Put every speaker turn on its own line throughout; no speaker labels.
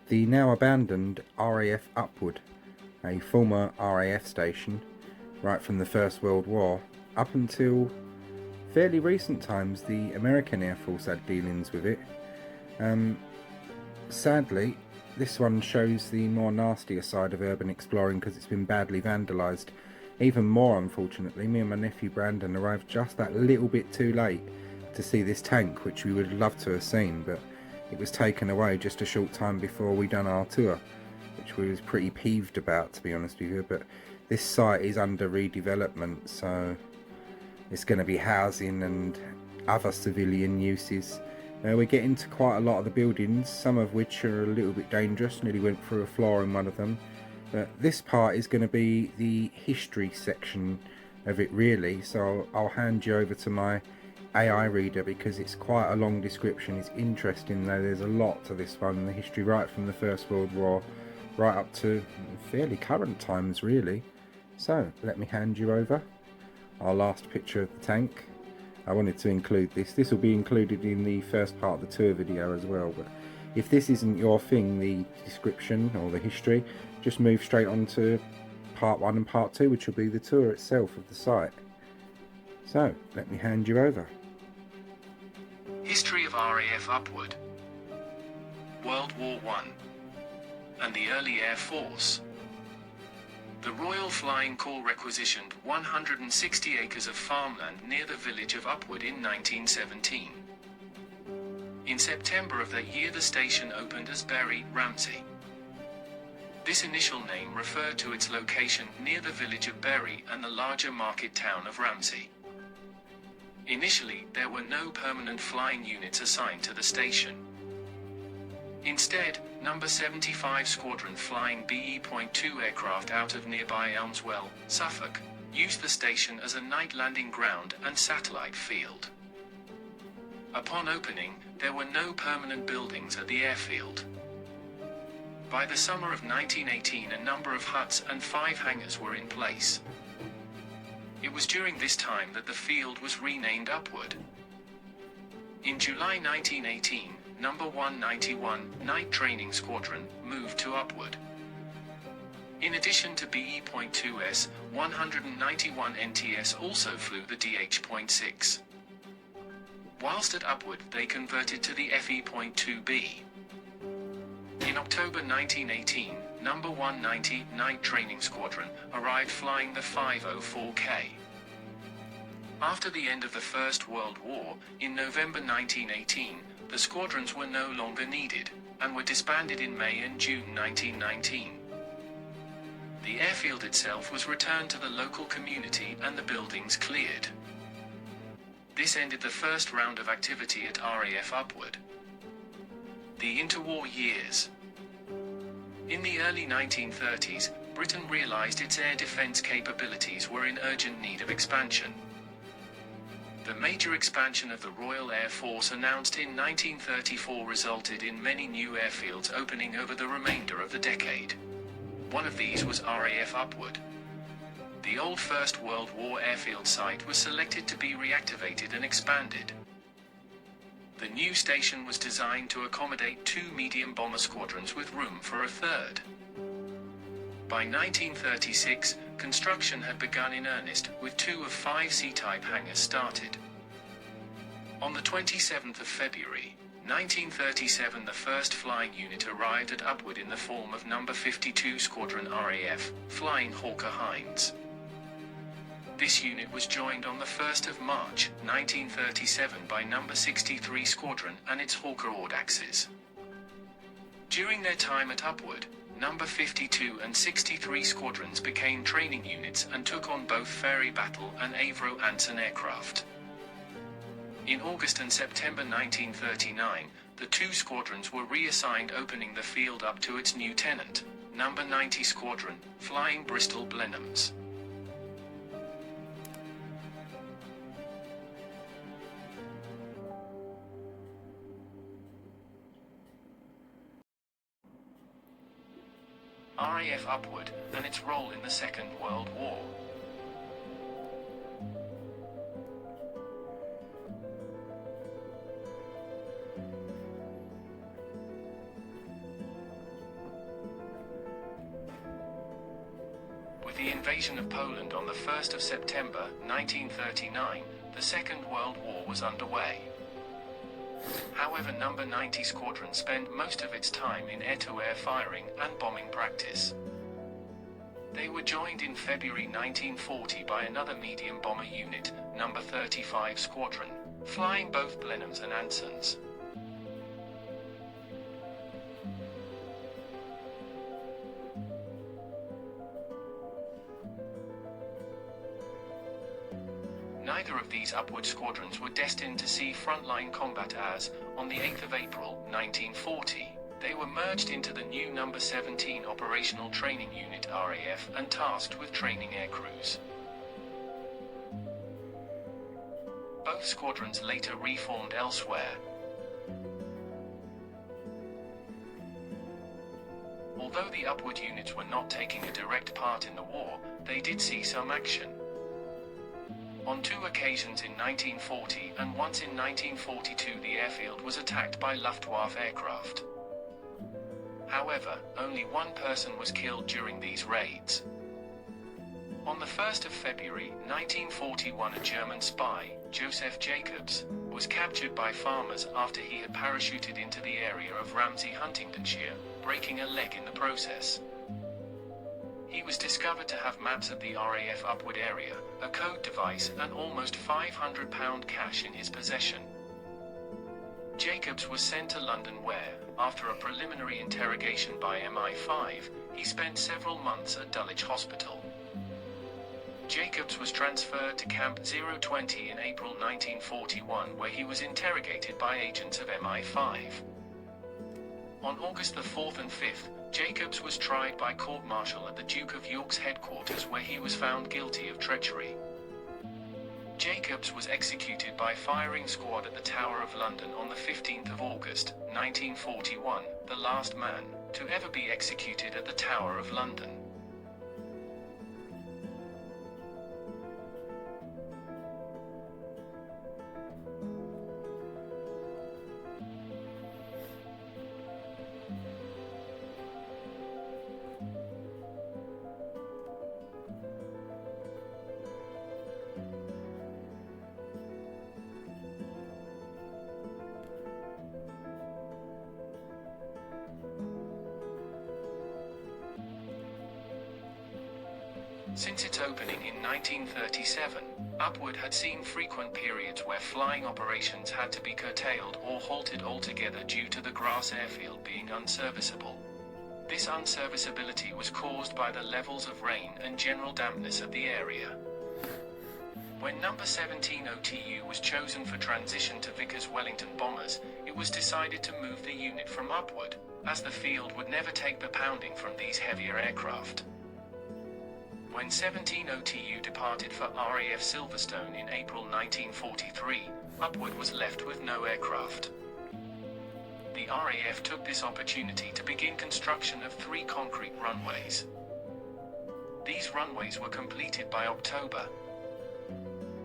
the now abandoned RAF Upwood, a former RAF station right from the First World War up until fairly recent times. The American Air Force had dealings with it. Sadly, this one shows the more nastier side of urban exploring because it's been badly vandalised. Even more unfortunately, me and my nephew Brandon arrived just that little bit too late to see this tank, which we would have loved to have seen, but it was taken away just a short time before we done our tour, which we was pretty peeved about, to be honest with you. But this site is under redevelopment, so it's going to be housing and other civilian uses. We get into quite a lot of the buildings, some of which are a little bit dangerous. Nearly went through a floor in one of them. But this part is going to be the history section of it, really. So I'll hand you over to my AI reader because it's quite a long description. It's interesting though, there's a lot to this one. The history right from the First World War right up to fairly current times, really. So let me hand you over. Our last picture of the tank. I wanted to include this. This will be included in the first part of the tour video as well, but if this isn't your thing, the description or the history, just move straight on to part 1 and part 2, which will be the tour itself of the site. So let me hand you over.
History of RAF Upwood. World War I and the early Air Force. The Royal Flying Corps requisitioned 160 acres of farmland near the village of Upwood in 1917. In September of that year the station opened as Bury, Ramsey. This initial name referred to its location near the village of Bury and the larger market town of Ramsey. Initially, there were no permanent flying units assigned to the station. Instead, No. 75 Squadron flying BE.2 aircraft out of nearby Elmswell, Suffolk, used the station as a night landing ground and satellite field. Upon opening, there were no permanent buildings at the airfield. By the summer of 1918, a number of huts and 5 hangars were in place. It was during this time that the field was renamed Upwood. In July 1918, No. 191 Night Training Squadron moved to Upwood. In addition to BE.2s, 191 NTS also flew the DH.6. Whilst at Upwood, they converted to the FE.2B. In October 1918, No. 190 Night Training Squadron arrived flying the 504K. After the end of the First World War, in November 1918, the squadrons were no longer needed, and were disbanded in May and June 1919. The airfield itself was returned to the local community and the buildings cleared. This ended the first round of activity at RAF Upwood. The interwar years. In the early 1930s, Britain realized its air defense capabilities were in urgent need of expansion. The major expansion of the Royal Air Force announced in 1934 resulted in many new airfields opening over the remainder of the decade. One of these was RAF Upwood. The old First World War airfield site was selected to be reactivated and expanded. The new station was designed to accommodate 2 medium bomber squadrons with room for a third. By 1936, construction had begun in earnest, with 2 of 5 C-type hangars started. On the 27th of February, 1937, the first flying unit arrived at Upwood in the form of No. 52 Squadron RAF, flying Hawker Hinds. This unit was joined on the 1st of March, 1937 by No. 63 Squadron and its Hawker Audaxes. During their time at Upwood, No. 52 and 63 squadrons became training units and took on both Fairey Battle and Avro Anson aircraft. In August and September 1939, the 2 squadrons were reassigned, opening the field up to its new tenant, No. 90 Squadron, flying Bristol Blenheims. RAF Upwood and its role in the Second World War. invasion of Poland on the 1st of September 1939, the Second World War was underway. However, No. 90 Squadron spent most of its time in air-to-air firing and bombing practice. They were joined in February 1940 by another medium bomber unit, No. 35 Squadron, flying both Blenheims and Ansons. Neither of these Upwood squadrons were destined to see frontline combat as, on the 8th of April 1940, they were merged into the new No. 17 Operational Training Unit RAF and tasked with training aircrews. Both squadrons later reformed elsewhere. Although the Upwood units were not taking a direct part in the war, they did see some action. On 2 occasions in 1940 and once in 1942 the airfield was attacked by Luftwaffe aircraft. However, only one person was killed during these raids. On the 1st of February 1941 a German spy, Joseph Jacobs, was captured by farmers after he had parachuted into the area of Ramsey, Huntingdonshire, breaking a leg in the process. He was discovered to have maps of the RAF Upwood area, a code device and almost £500 cash in his possession. Jacobs was sent to London where, after a preliminary interrogation by MI5, he spent several months at Dulwich Hospital. Jacobs was transferred to Camp 020 in April 1941 where he was interrogated by agents of MI5. On August the 4th and 5th, Jacobs was tried by court-martial at the Duke of York's headquarters where he was found guilty of treachery. Jacobs was executed by firing squad at the Tower of London on the 15th of August, 1941, the last man to ever be executed at the Tower of London. Since its opening in 1937, Upwood had seen frequent periods where flying operations had to be curtailed or halted altogether due to the grass airfield being unserviceable. This unserviceability was caused by the levels of rain and general dampness of the area. When No. 17 OTU was chosen for transition to Vickers Wellington bombers, it was decided to move the unit from Upwood, as the field would never take the pounding from these heavier aircraft. When 17 OTU departed for RAF Silverstone in April 1943, Upwood was left with no aircraft. The RAF took this opportunity to begin construction of 3 concrete runways. These runways were completed by October.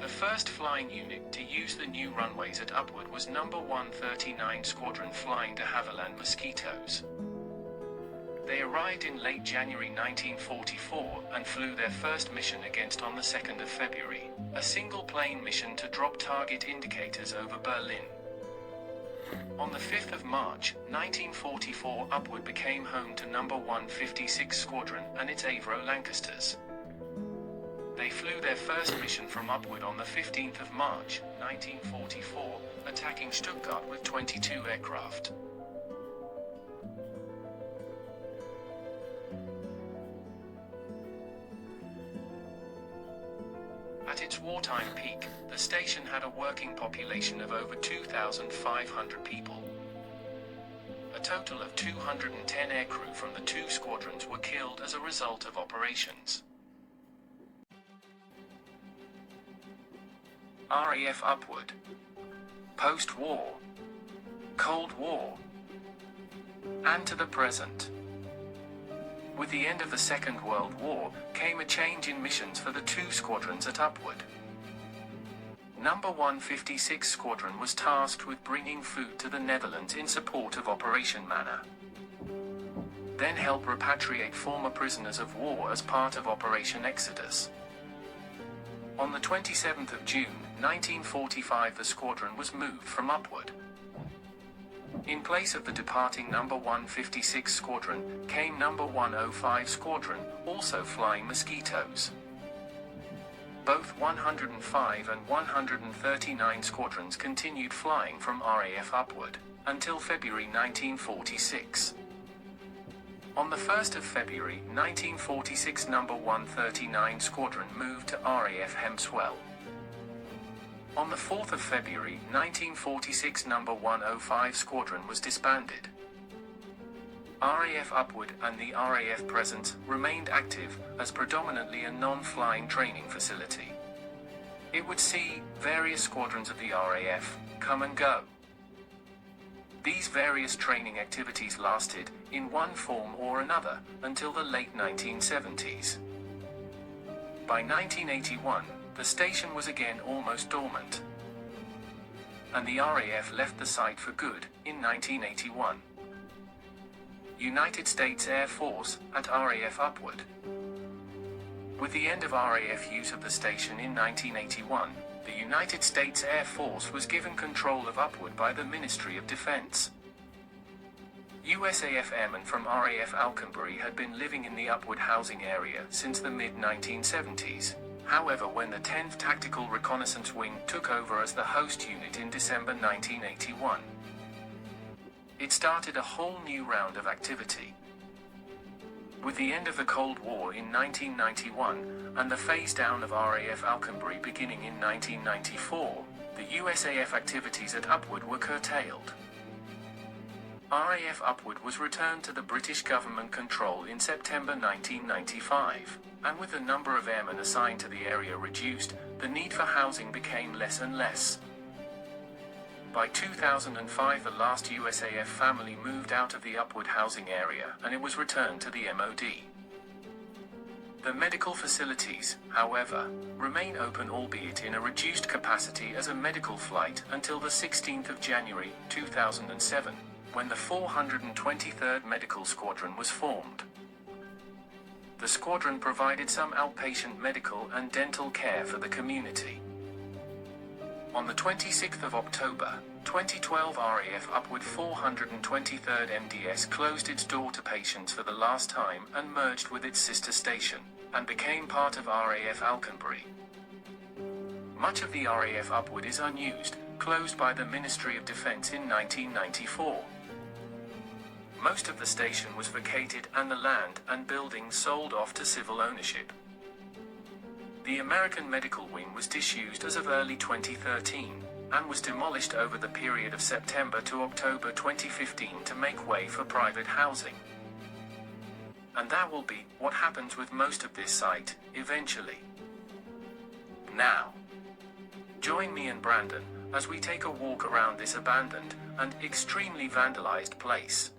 The first flying unit to use the new runways at Upwood was No. 139 Squadron flying de Havilland Mosquitoes. They arrived in late January 1944 and flew their first mission against on the 2nd of February, a single-plane mission to drop target indicators over Berlin. On the 5th of March, 1944 Upwood became home to No. 156 Squadron and its Avro Lancasters. They flew their first mission from Upwood on the 15th of March, 1944, attacking Stuttgart with 22 aircraft. At its wartime peak, the station had a working population of over 2,500 people. A total of 210 aircrew from the 2 squadrons were killed as a result of operations. RAF Upwood. Post-war. Cold War. And to the present. With the end of the Second World War, came a change in missions for the 2 squadrons at Upwood. No. 156 Squadron was tasked with bringing food to the Netherlands in support of Operation Manna. then help repatriate former prisoners of war as part of Operation Exodus. On the 27th of June, 1945, the squadron was moved from Upwood. In place of the departing No. 156 Squadron came No. 105 Squadron, also flying Mosquitoes. Both 105 and 139 squadrons continued flying from RAF Upwood until February 1946. On the 1st of February 1946, No. 139 Squadron moved to RAF Hempswell. On the 4th of February 1946, No. 105 Squadron was disbanded. RAF Upwood and the RAF presence remained active as predominantly a non-flying training facility. It would see various squadrons of the RAF come and go. These various training activities lasted, in one form or another, until the late 1970s. By 1981, the station was again almost dormant, and the RAF left the site for good in 1981. United States Air Force at RAF Upwood. With the end of RAF use of the station in 1981, the United States Air Force was given control of Upwood by the Ministry of Defense. USAF Airmen from RAF Alconbury had been living in the Upwood housing area since the mid-1970s. However, when the 10th Tactical Reconnaissance Wing took over as the host unit in December 1981, it started a whole new round of activity. With the end of the Cold War in 1991, and the phase-down of RAF Alconbury beginning in 1994, the USAF activities at Upwood were curtailed. RAF Upwood was returned to the British government control in September 1995, and with the number of airmen assigned to the area reduced, the need for housing became less and less. By 2005, the last USAF family moved out of the Upwood housing area and it was returned to the MOD. The medical facilities, however, remain open, albeit in a reduced capacity, as a medical flight until the 16th of January 2007, when the 423rd Medical Squadron was formed. The squadron provided some outpatient medical and dental care for the community. On the 26th of October, 2012, RAF Upwood 423rd MDS closed its door to patients for the last time and merged with its sister station, and became part of RAF Alconbury. Much of the RAF Upwood is unused, closed by the Ministry of Defense in 1994. Most of the station was vacated and the land and buildings sold off to civil ownership. The American Medical Wing was disused as of early 2013, and was demolished over the period of September to October 2015 to make way for private housing. And that will be what happens with most of this site, eventually. Now, join me and Brandon as we take a walk around this abandoned and extremely vandalized place.